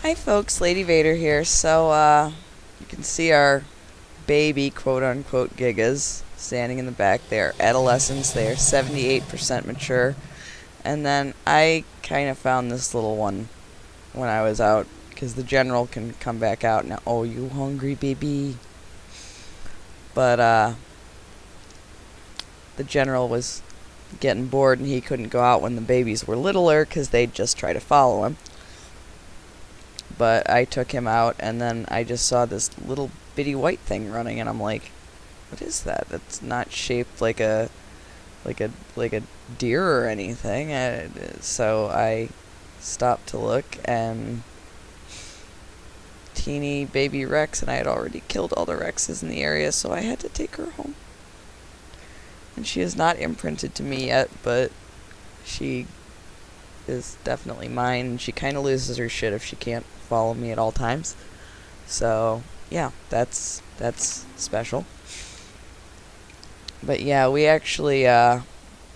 Hi folks, Lady Vader here. So, you can see our baby, quote-unquote, gigas standing in the back. They're adolescents. They are 78% mature. And then I kind of found this little one when I was out, because the general can come back out now. Oh, you hungry, baby? But, the general was getting bored and he couldn't go out when the babies were littler because they'd just try to follow him. But I took him out, and then I just saw this little bitty white thing running, and I'm like, what is that? That's not shaped like a deer or anything. So I stopped to look, and teeny baby Rex, and I had already killed all the Rexes in the area, so I had to take her home. And she is not imprinted to me yet, but she is definitely mine, and she kind of loses her shit if she can't follow me at all times. So yeah, that's special. But yeah, we actually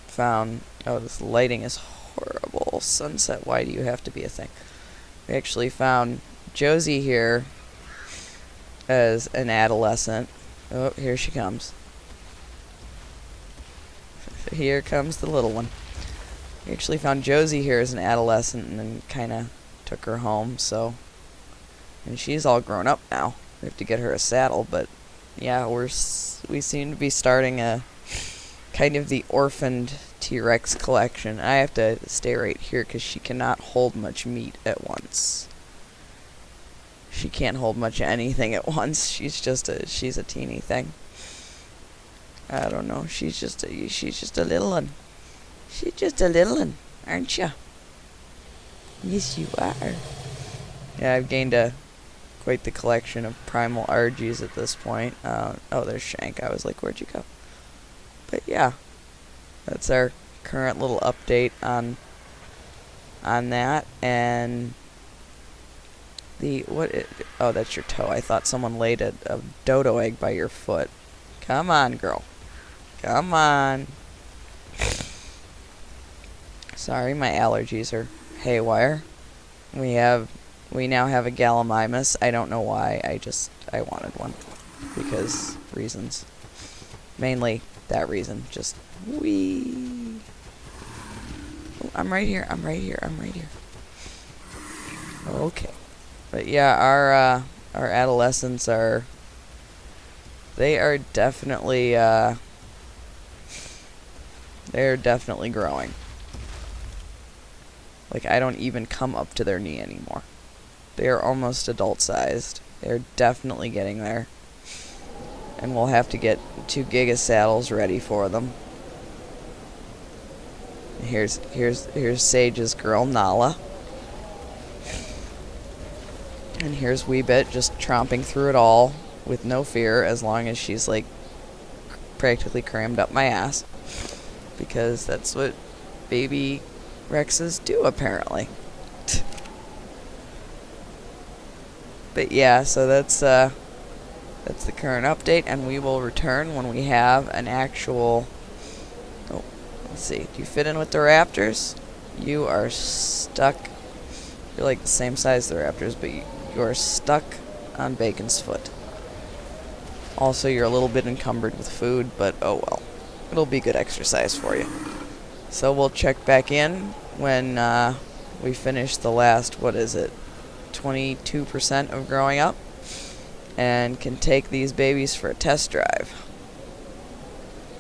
found, oh, this lighting is horrible. Sunset, why do you have to be a thing? We actually found Josie here as an adolescent. Oh, here she comes. Here comes the little one. We actually found Josie here as an adolescent and then kind of took her home, so... And she's all grown up now. We have to get her a saddle, but... Yeah, we seem to be starting a... kind of the orphaned T-Rex collection. I have to stay right here because she cannot hold much meat at once. She can't hold much of anything at once. She's a teeny thing. I don't know. She's just a little one. She's just a little one, aren't you? Yes, you are. Yeah, I've gained quite the collection of primal RGs at this point. Oh, there's Shank. I was like, where'd you go? But yeah, that's our current little update on that. And oh, that's your toe. I thought someone laid a dodo egg by your foot. Come on, girl. Come on. Sorry, my allergies are haywire. We now have a Gallimimus. I don't know why. I wanted one because reasons. Mainly that reason. Just wee. Oh, I'm right here. Okay. But yeah, our adolescents are definitely they're definitely growing. Like, I don't even come up to their knee anymore. They are almost adult-sized. They're definitely getting there. And we'll have to get 2 giga saddles ready for them. Here's Sage's girl, Nala. And here's Weebit just tromping through it all with no fear, as long as she's, like, practically crammed up my ass. Because that's what baby Rexes do, apparently. But yeah, so that's the current update, and we will return when we have an actual... Oh, let's see. Do you fit in with the raptors? You are stuck. You're like the same size as the raptors, but you are stuck on Bacon's foot. Also, you're a little bit encumbered with food, but oh well. It'll be good exercise for you. So we'll check back in when we finish the last, 22% of growing up, and can take these babies for a test drive.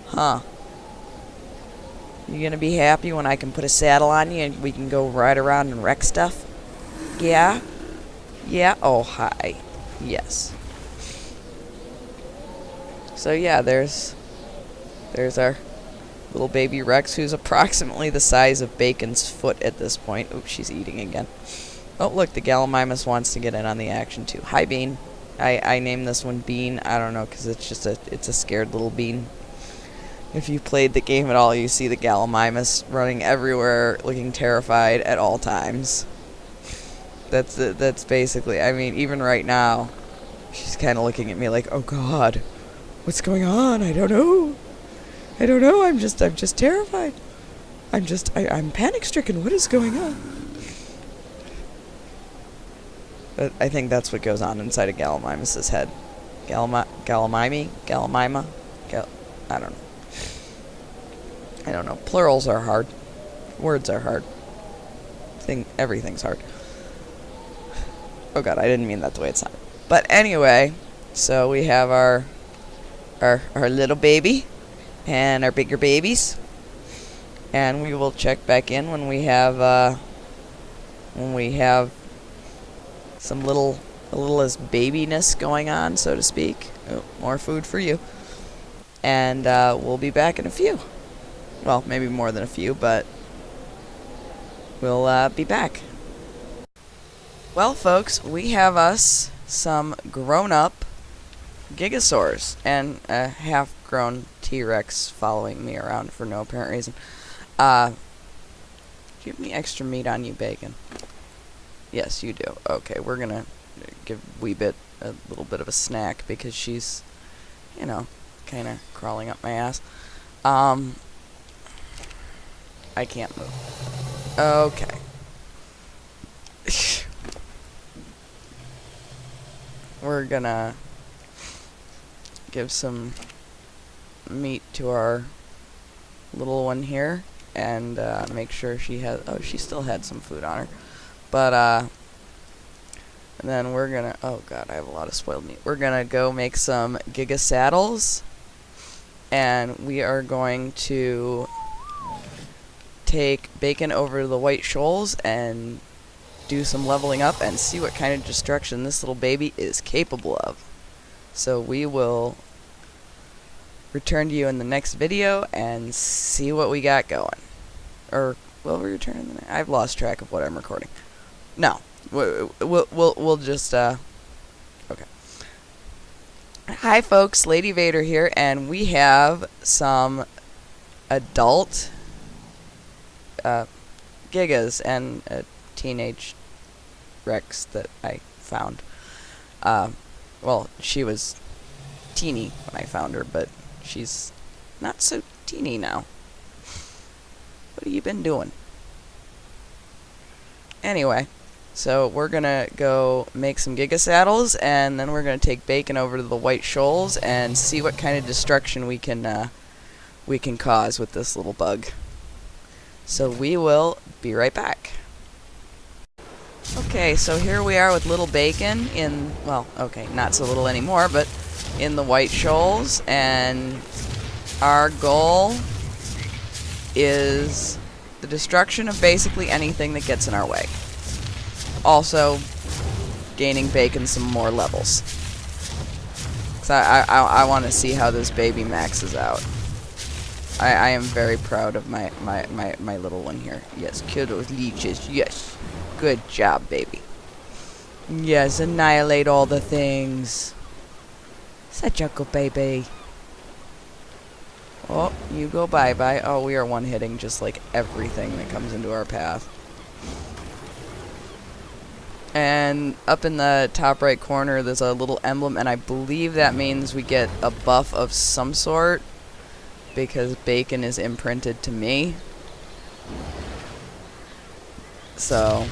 Huh. You gonna be happy when I can put a saddle on you and we can go ride around and wreck stuff? Yeah? Yeah? Oh, hi. Yes. So yeah, there's our little baby Rex, who's approximately the size of Bacon's foot at this point. Oops, she's eating again. Oh, look, the Gallimimus wants to get in on the action, too. Hi, Bean. I named this one Bean. I don't know, because it's a scared little bean. If you played the game at all, you see the Gallimimus running everywhere, looking terrified at all times. That's basically, I mean, even right now, she's kind of looking at me like, oh, God, what's going on? I don't know. I'm just terrified. I'm panic-stricken. What is going on? But I think that's what goes on inside of Gallimimus's head. Gallimima? I don't know. I don't know. Plurals are hard. Words are hard. Everything's hard. Oh god, I didn't mean that the way it sounded. But anyway, so we have our little baby and our bigger babies, and we will check back in when we have some a little less babiness going on, so to speak. Oh, more food for you. And we'll be back in a few. Well, maybe more than a few, but we'll be back. Well, folks, we have us some grown-up gigasaurs and a half-grown T-Rex following me around for no apparent reason. Do you have any extra meat on you, Bacon? Yes, you do. Okay, we're gonna give Weebit a little bit of a snack because she's, you know, kind of crawling up my ass. I can't move. Okay. We're gonna give some meat to our little one here and make sure she has... Oh, she still had some food on her. But, and then we're gonna... Oh, God, I have a lot of spoiled meat. We're gonna go make some giga saddles. And we are going to take Bacon over to the White Shoals and do some leveling up and see what kind of destruction this little baby is capable of. So we will return to you in the next video and see what we got going. Or will we return in the I've lost track of what I'm recording. No, we'll just okay. Hi folks, Lady Vader here, and we have some adult gigas and a teenage Rex that I found. Well, she was teeny when I found her, but she's not so teeny now. What have you been doing? Anyway, so we're gonna go make some giga saddles, and then we're gonna take Bacon over to the White Shoals and see what kind of destruction we can cause with this little bug. So we will be right back. Okay, so here we are with little Bacon in, well, okay, not so little anymore, but in the White Shoals, and our goal is the destruction of basically anything that gets in our way. Also, gaining Bacon some more levels. So I want to see how this baby maxes out. I am very proud of my little one here. Yes, kill those leeches, yes. Good job, baby. Yes, annihilate all the things. Such a good baby. Oh, you go bye-bye. Oh, we are one-hitting just like everything that comes into our path. And up in the top right corner, there's a little emblem, and I believe that means we get a buff of some sort, because Bacon is imprinted to me. So,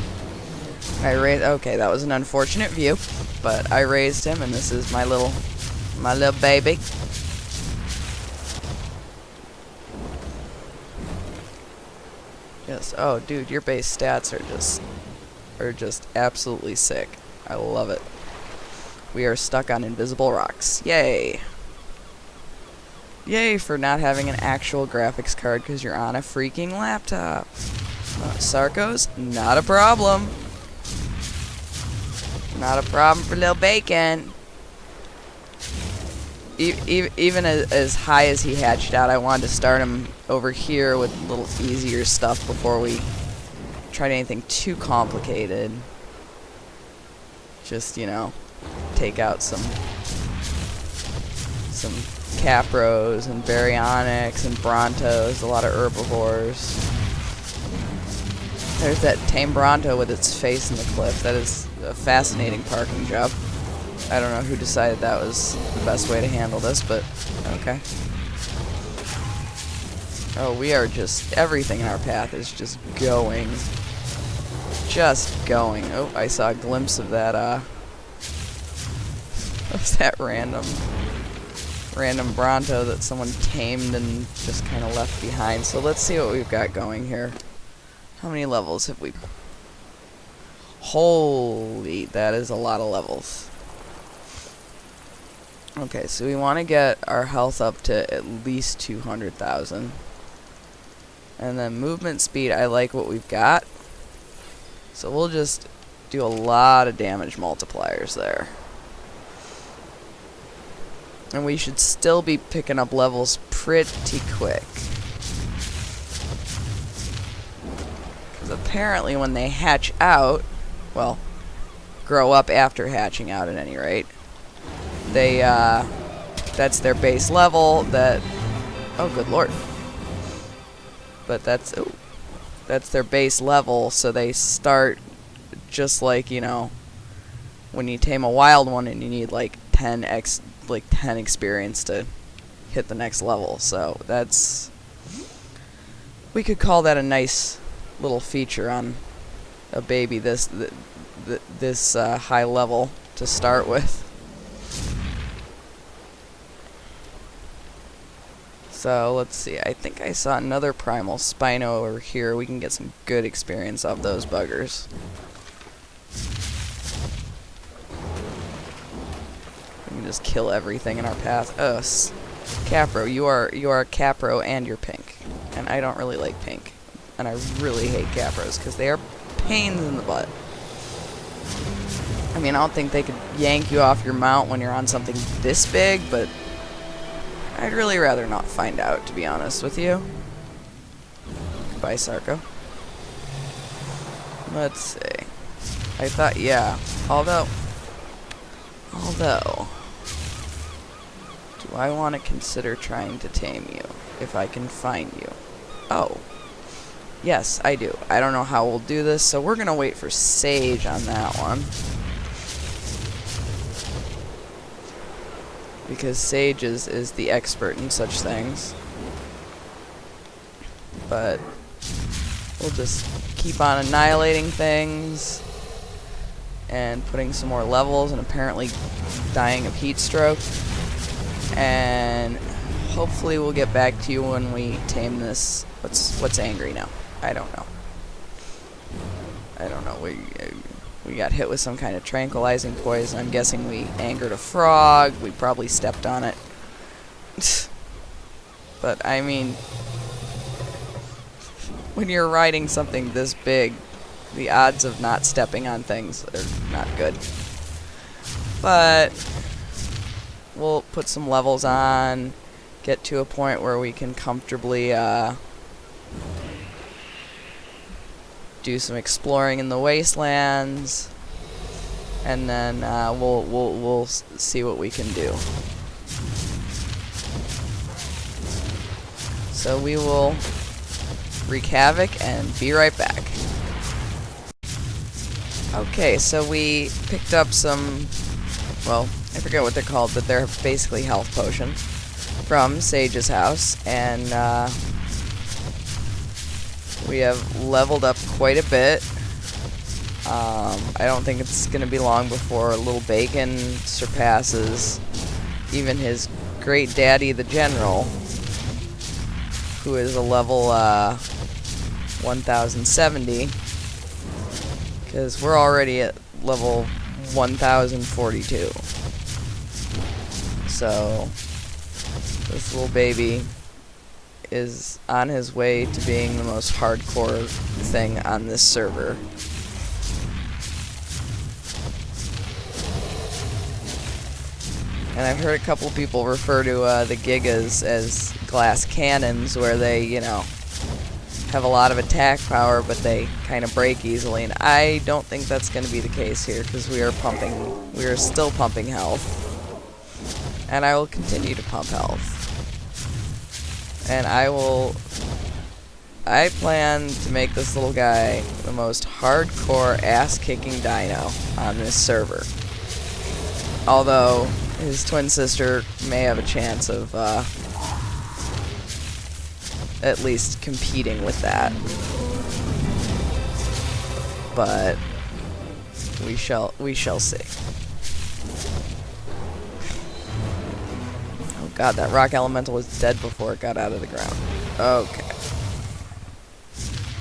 okay, that was an unfortunate view, but I raised him, and this is my little baby. Yes, oh dude, your base stats are just absolutely sick. I love it. We are stuck on invisible rocks. Yay! Yay for not having an actual graphics card because you're on a freaking laptop. Sarcos, not a problem. Not a problem for little Bacon. Even as high as he hatched out, I wanted to start him over here with a little easier stuff before we tried anything too complicated. Just, you know, take out some Capros and Baryonyx and Brontos, a lot of herbivores. There's that tame Bronto with its face in the cliff. That is a fascinating parking job. I don't know who decided that was the best way to handle this, but okay. Oh, we are just, everything in our path is just going just going. Oh, I saw a glimpse of that, random Bronto that someone tamed and just kind of left behind. So let's see what we've got going here. How many levels have we... Holy, that is a lot of levels. Okay, so we want to get our health up to at least 200,000. And then movement speed, I like what we've got. So we'll just do a lot of damage multipliers there. And we should still be picking up levels pretty quick. Because apparently when they hatch out, well, grow up after hatching out at any rate, they, that's their base level that, oh good lord. But that's their base level, so they start just like, you know, when you tame a wild one and you need like 10 experience to hit the next level. So that's, we could call that a nice little feature on a baby this high level to start with. So let's see, I think I saw another primal Spino over here. We can get some good experience off those buggers. We can just kill everything in our path. Oh, Capro, you are Capro and you're pink. And I don't really like pink. And I really hate Capros because they are pains in the butt. I mean, I don't think they could yank you off your mount when you're on something this big, but I'd really rather not find out, to be honest with you. Goodbye, Sarko. Let's see. I thought, yeah. Although, do I want to consider trying to tame you if I can find you? Oh. Yes, I do. I don't know how we'll do this, so we're going to wait for Sage on that one. Because Sage is the expert in such things. But we'll just keep on annihilating things and putting some more levels and apparently dying of heat stroke. And hopefully we'll get back to you when we tame this. What's angry now? I don't know. We got hit with some kind of tranquilizing poison. I'm guessing we angered a frog. We probably stepped on it. But, I mean, when you're riding something this big, the odds of not stepping on things are not good. But we'll put some levels on, get to a point where we can comfortably do some exploring in the wastelands, and then we'll see what we can do. So we will wreak havoc and be right back. Okay, so we picked up some, well, I forget what they're called, but they're basically health potions from Sage's house, and we have leveled up quite a bit. I don't think it's going to be long before Little Bacon surpasses even his great daddy, the General, who is a level 1070, because we're already at level 1042. So this little baby is on his way to being the most hardcore thing on this server. And I've heard a couple people refer to the gigas as glass cannons, where they, you know, have a lot of attack power, but they kind of break easily. And I don't think that's going to be the case here, because we are still pumping health. And I will continue to pump health. And I plan to make this little guy the most hardcore ass-kicking dino on this server. Although his twin sister may have a chance of at least competing with that. but we shall see. Oh god, that rock elemental was dead before it got out of the ground. Okay.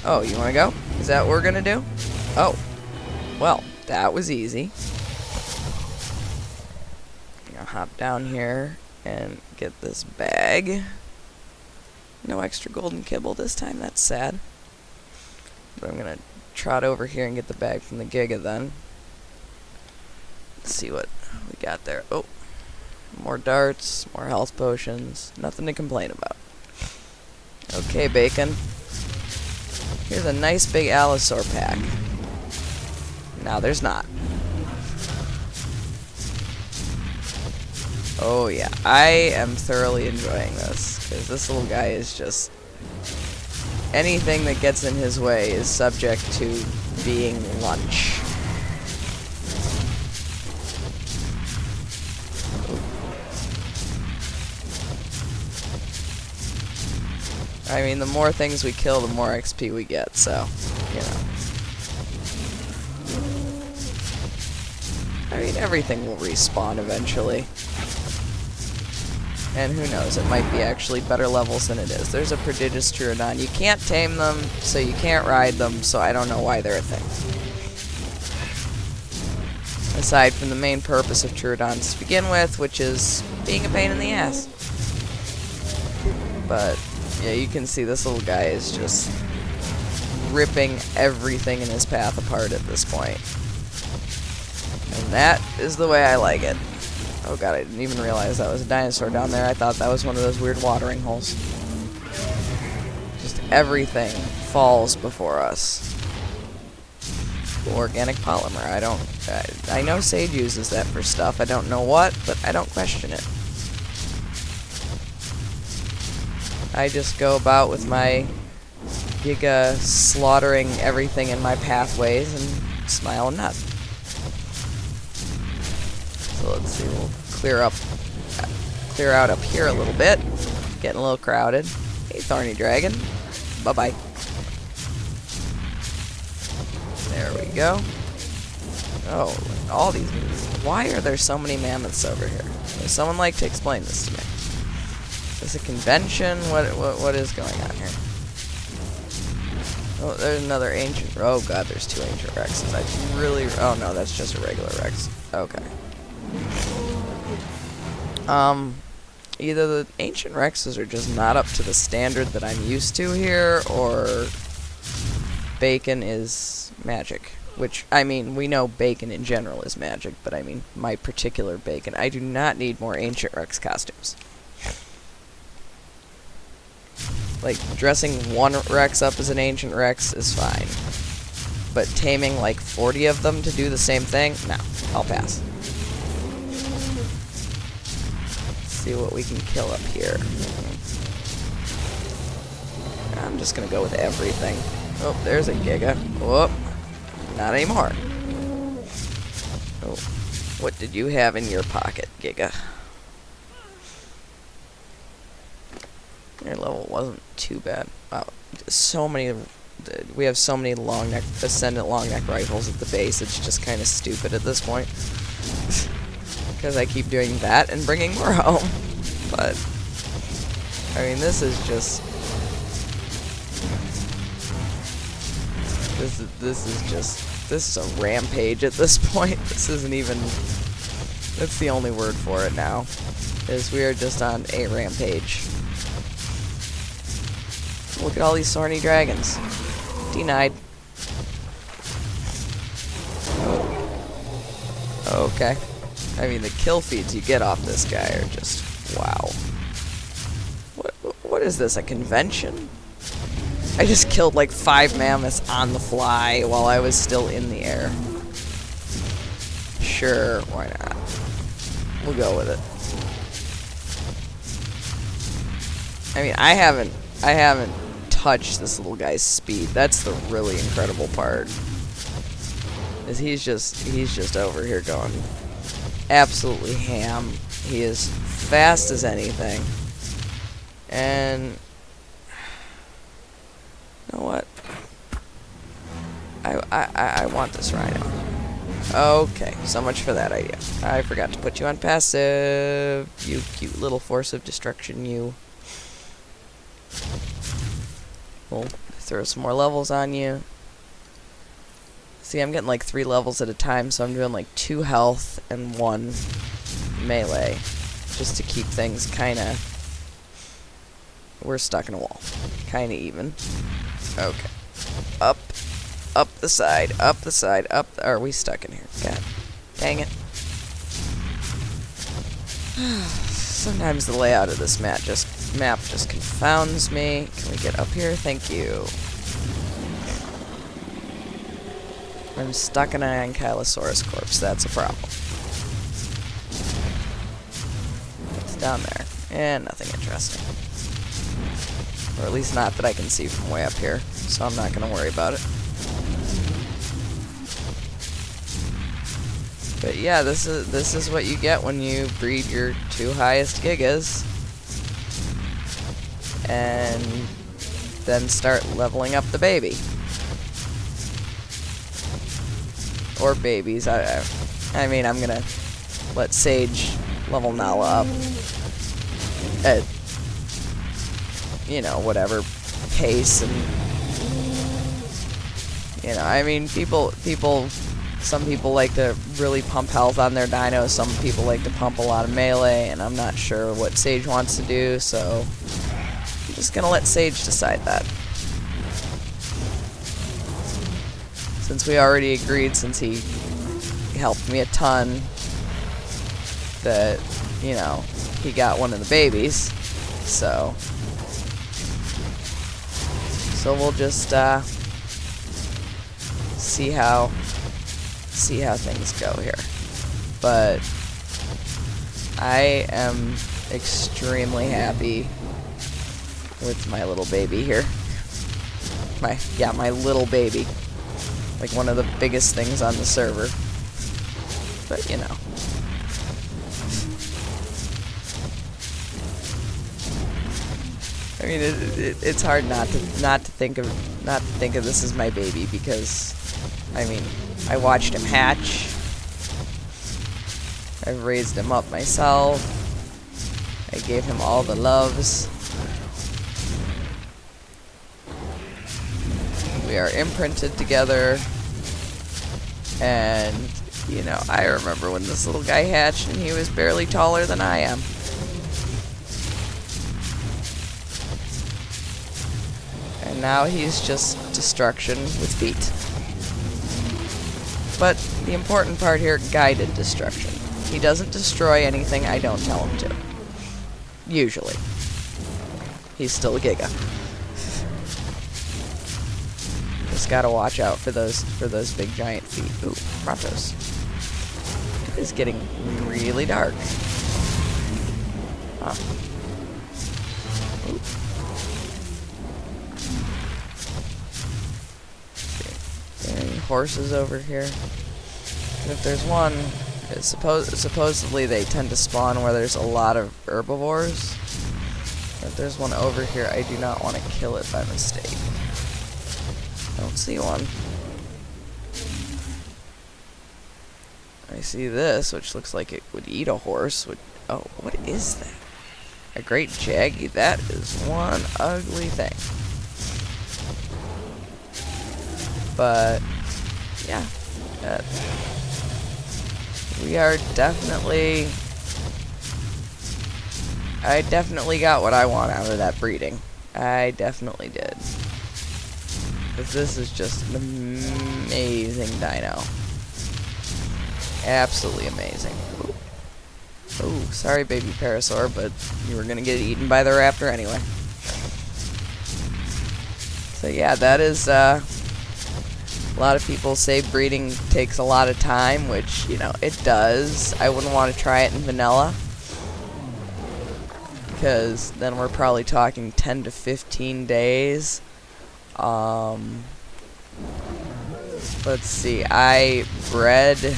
Oh, you wanna go? Is that what we're gonna do? Oh. Well, that was easy. I'm gonna hop down here and get this bag. No extra golden kibble this time, that's sad. But I'm gonna trot over here and get the bag from the Giga then. Let's see what we got there. Oh, more darts, more health potions, nothing to complain about. Okay, Bacon. Here's a nice big Allosaur pack. Now there's not. Oh yeah, I am thoroughly enjoying this, because this little guy is just... anything that gets in his way is subject to being lunch. I mean, the more things we kill, the more XP we get, so, you know. I mean, everything will respawn eventually. And who knows, it might be actually better levels than it is. There's a prodigious Troodon. You can't tame them, so you can't ride them, so I don't know why they're a thing. Aside from the main purpose of Troodons to begin with, which is being a pain in the ass. But, yeah, you can see this little guy is just ripping everything in his path apart at this point. And that is the way I like it. Oh god, I didn't even realize that was a dinosaur down there. I thought that was one of those weird watering holes. Just everything falls before us. Organic polymer. I know Sage uses that for stuff. I don't know what, but I don't question it. I just go about with my Giga slaughtering everything in my pathways and smile and nod. So let's see, we'll clear out up here a little bit. Getting a little crowded. Hey, Thorny Dragon. Bye-bye. There we go. Oh, all these... why are there so many mammoths over here? Would someone like to explain this to me? Is this a convention? What is going on here? Oh, there's another ancient... oh god, there's two ancient Rexes. I really... oh no, that's just a regular Rex. Okay. Either the ancient Rexes are just not up to the standard that I'm used to here, or Bacon is magic. Which, I mean, we know Bacon in general is magic, but I mean, my particular Bacon. I do not need more ancient Rex costumes. Like, dressing one Rex up as an ancient Rex is fine. But taming like 40 of them to do the same thing? No, I'll pass. See what we can kill up here. I'm just gonna go with everything. Oh, there's a Giga. Whoop. Not anymore. Oh, what did you have in your pocket, Giga? Your level wasn't too bad. Wow, so many. We have so many long neck, ascendant long neck rifles at the base. It's just kind of stupid at this point. Because I keep doing that and bringing more home. But, I mean, this is just... This is a rampage at this point. This isn't even... that's the only word for it now. Is we are just on a rampage. Look at all these thorny dragons. Denied. Oh. Okay. I mean, the kill feeds you get off this guy are just... wow. What is this, a convention? I just killed like 5 mammoths on the fly while I was still in the air. Sure, why not? We'll go with it. I mean, I haven't touched this little guy's speed. That's the really incredible part. Is he's just over here going absolutely ham. He is fast as anything. And you know what? I want this rhino. Okay, so much for that idea. I forgot to put you on passive. You cute little force of destruction, you. We'll throw some more levels on you. See, I'm getting like 3 levels at a time, so I'm doing like 2 health and 1 melee. Just to keep things kinda... We're stuck in a wall. Kinda even. Okay. Up. Up the side. Up the side. Up. Are we stuck in here? God. Dang it. Sometimes the layout of this map just confounds me. Can we get up here? Thank you. I'm stuck in an Ankylosaurus corpse. That's a problem. What's down there? And nothing interesting. Or at least not that I can see from way up here. So I'm not going to worry about it. But yeah, this is what you get when you breed your 2 highest gigas. And then start leveling up the baby. Or babies. I mean, I'm gonna let Sage level Nala up at, you know, whatever pace, and you know, I mean, some people like to really pump health on their dinos, some people like to pump a lot of melee, and I'm not sure what Sage wants to do, so I'm just gonna let Sage decide that. Since we already agreed, since he helped me a ton, that, you know, he got one of the babies, so we'll just see how things go here. But I am extremely happy with my little baby here. My little baby. Like one of the biggest things on the server. But you know. I mean, it's hard not to think of this as my baby, because I mean, I watched him hatch. I've raised him up myself. I gave him all the loves. We are imprinted together. And, you know, I remember when this little guy hatched and he was barely taller than I am. And now he's just destruction with feet. But the important part here, guided destruction. He doesn't destroy anything I don't tell him to. Usually. He's still a giga. Just gotta watch out for those big giant feet. Ooh, Prontos. It is getting really dark. Huh. Ooh. Any horses over here? And if there's one, it's supposedly they tend to spawn where there's a lot of herbivores. If there's one over here, I do not want to kill it by mistake. Don't see one. I see this, which looks like it would eat a horse. Oh, what is that? A great jaggy? That is one ugly thing. But yeah, we are definitely. I definitely got what I want out of that breeding. I definitely did. Because this is just an amazing dino. Absolutely amazing. Oh, sorry, baby Parasaur, but you were gonna get eaten by the raptor anyway. So yeah, that is. A lot of people say breeding takes a lot of time, which, you know, it does. I wouldn't want to try it in vanilla, because then we're probably talking 10 to 15 days. Let's see, I bred,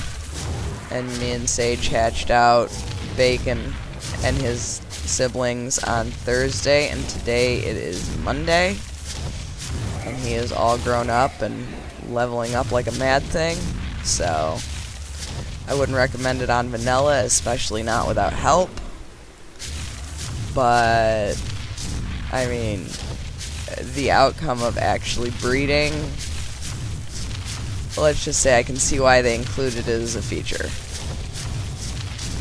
and me and Sage hatched out Bacon and his siblings on Thursday, and today it is Monday, and he is all grown up, and leveling up like a mad thing, so I wouldn't recommend it on vanilla, especially not without help. But I mean, the outcome of actually breeding, let's just say I can see why they included it as a feature.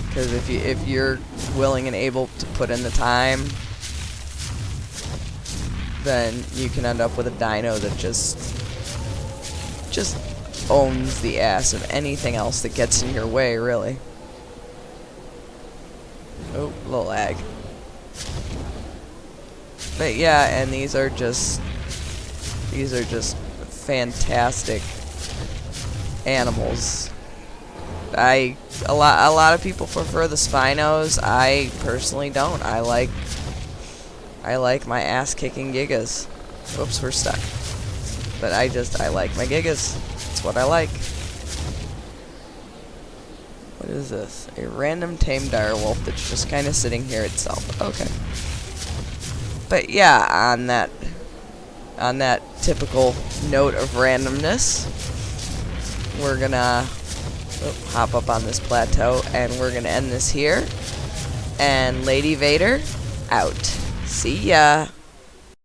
Because if you're willing and able to put in the time, then you can end up with a dino that just owns the ass of anything else that gets in your way, really. Oh, a little lag. But yeah, and these are just fantastic animals. A lot of people prefer the Spinos. I personally don't. I like my ass-kicking gigas. Whoops, we're stuck. But I like my gigas. That's what I like. What is this? A random tame direwolf that's just kind of sitting here itself. Okay. But yeah, on that typical note of randomness, we're gonna hop up on this plateau, and we're gonna end this here. And Lady Vader, out. See ya.